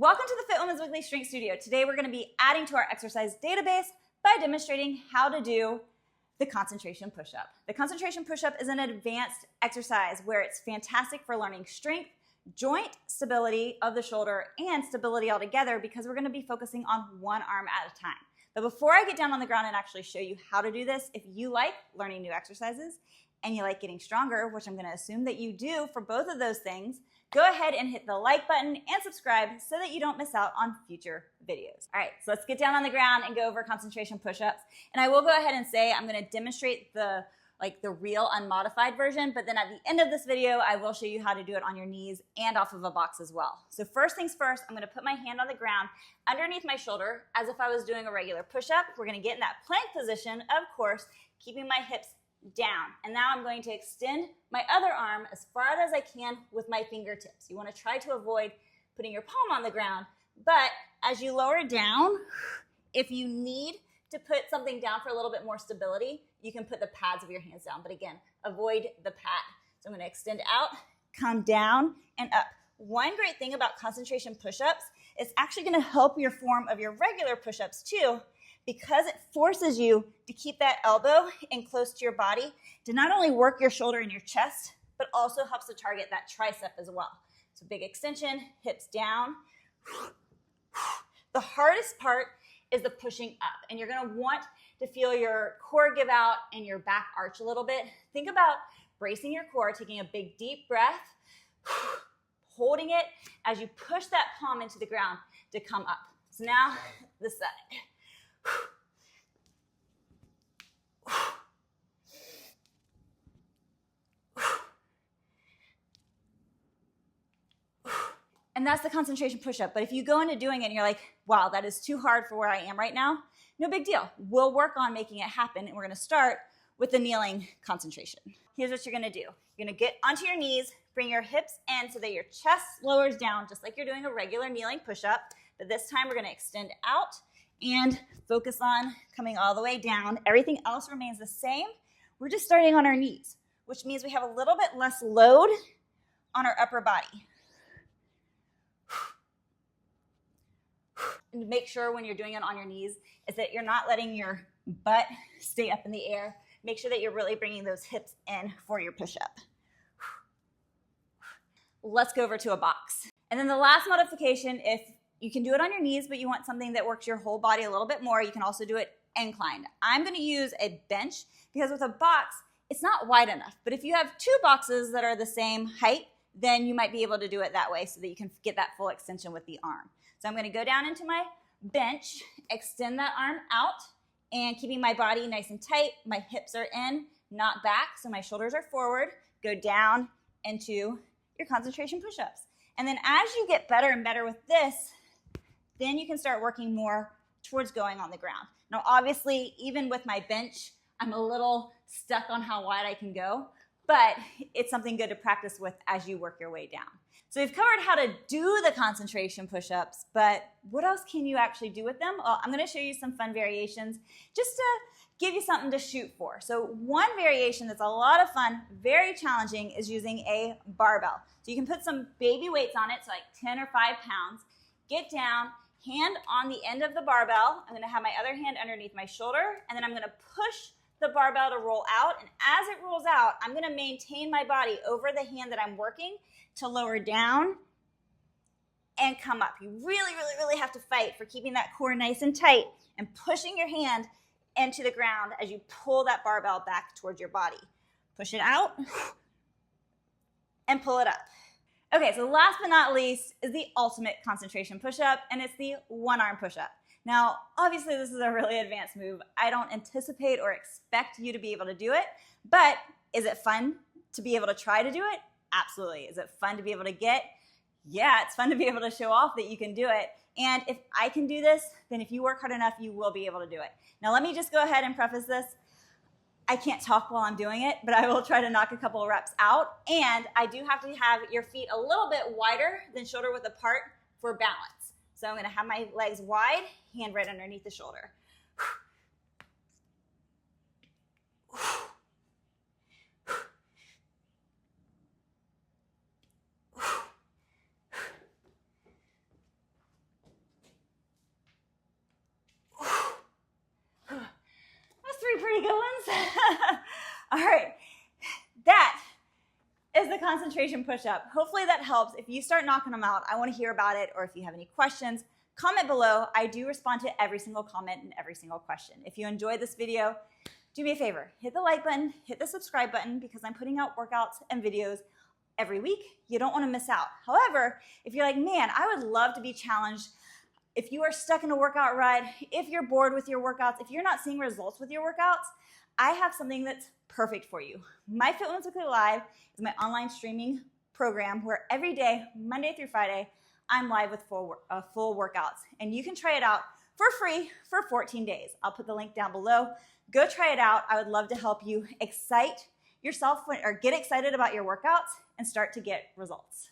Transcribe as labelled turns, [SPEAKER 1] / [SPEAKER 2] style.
[SPEAKER 1] Welcome to the Fit Women's Weekly Strength Studio. Today we're going to be adding to our exercise database by demonstrating how to do the concentration push-up. The concentration push-up is an advanced exercise where it's fantastic for learning strength, joint stability of the shoulder, and stability altogether because we're going to be focusing on one arm at a time. But before I get down on the ground and actually show you how to do this, if you like learning new exercises and you like getting stronger, which I'm going to assume that you do for both of those things, go ahead and hit the like button and subscribe so that you don't miss out on future videos. All right, so let's get down on the ground and go over concentration push-ups. And I will go ahead and say I'm going to demonstrate the real unmodified version, but then at the end of this video, I will show you how to do it on your knees and off of a box as well. So first things first, I'm going to put my hand on the ground underneath my shoulder as if I was doing a regular push-up. We're going to get in that plank position, of course, keeping my hips down. And now I'm going to extend my other arm as far out as I can with my fingertips. You want to try to avoid putting your palm on the ground, but as you lower down, if you need to put something down for a little bit more stability, you can put the pads of your hands down. But again, avoid the pad. So I'm going to extend out, come down, and up. One great thing about concentration push-ups is actually going to help your form of your regular push-ups too, because it forces you to keep that elbow in close to your body to not only work your shoulder and your chest, but also helps to target that tricep as well. So big extension, hips down. The hardest part is the pushing up, and you're going to want to feel your core give out and your back arch a little bit. Think about bracing your core, taking a big deep breath, holding it as you push that palm into the ground to come up. So now this side. And that's the concentration push-up. But if you go into doing it and you're like, wow, that is too hard for where I am right now, no big deal. We'll work on making it happen, and we're going to start with the kneeling concentration. Here's what you're going to do. You're going to get onto your knees, bring your hips in so that your chest lowers down just like you're doing a regular kneeling push-up. But this time we're going to extend out and focus on coming all the way down. Everything else remains the same. We're just starting on our knees, which means we have a little bit less load on our upper body. And make sure when you're doing it on your knees is that you're not letting your butt stay up in the air. Make sure that you're really bringing those hips in for your push-up. Let's go over to a box. And then the last modification, if you can do it on your knees, but you want something that works your whole body a little bit more, you can also do it inclined. I'm going to use a bench because with a box, it's not wide enough. But if you have two boxes that are the same height, then you might be able to do it that way so that you can get that full extension with the arm. So I'm going to go down into my bench, extend that arm out, and keeping my body nice and tight. My hips are in, not back, so my shoulders are forward. Go down into your concentration push-ups. And then as you get better and better with this, then you can start working more towards going on the ground. Now, obviously, even with my bench, I'm a little stuck on how wide I can go, but it's something good to practice with as you work your way down. So we've covered how to do the concentration push-ups, but what else can you actually do with them? Well, I'm going to show you some fun variations just to give you something to shoot for. So one variation that's a lot of fun, very challenging, is using a barbell. So you can put some baby weights on it, so like 10 or 5 pounds. Get down, hand on the end of the barbell. I'm going to have my other hand underneath my shoulder, and then I'm going to push the barbell to roll out. And as it rolls out, I'm going to maintain my body over the hand that I'm working to lower down and come up. You really, really, really have to fight for keeping that core nice and tight and pushing your hand into the ground as you pull that barbell back towards your body. Push it out and pull it up. Okay, so last but not least is the ultimate concentration push-up, and it's the one-arm push-up. Now, obviously, this is a really advanced move. I don't anticipate or expect you to be able to do it, but is it fun to be able to try to do it? Absolutely. Is it fun to be able to get? Yeah, it's fun to be able to show off that you can do it. And if I can do this, then if you work hard enough, you will be able to do it. Now, let me just go ahead and preface this. I can't talk while I'm doing it, but I will try to knock a couple of reps out. And I do have to have your feet a little bit wider than shoulder width apart for balance. So I'm going to have my legs wide, hand right underneath the shoulder. All right, that is the concentration push-up. Hopefully that helps. If you start knocking them out, I want to hear about it, or if you have any questions, comment below. I do respond to every single comment and every single question. If you enjoyed this video, do me a favor, hit the like button, hit the subscribe button, because I'm putting out workouts and videos every week. You don't want to miss out. However, if you're like, man, I would love to be challenged. If you are stuck in a workout rut, if you're bored with your workouts, if you're not seeing results with your workouts, I have something that's perfect for you. My Fit Once Weekly Live is my online streaming program where every day, Monday through Friday, I'm live with full workouts. And you can try it out for free for 14 days. I'll put the link down below. Go try it out. I would love to help you excite yourself or get excited about your workouts and start to get results.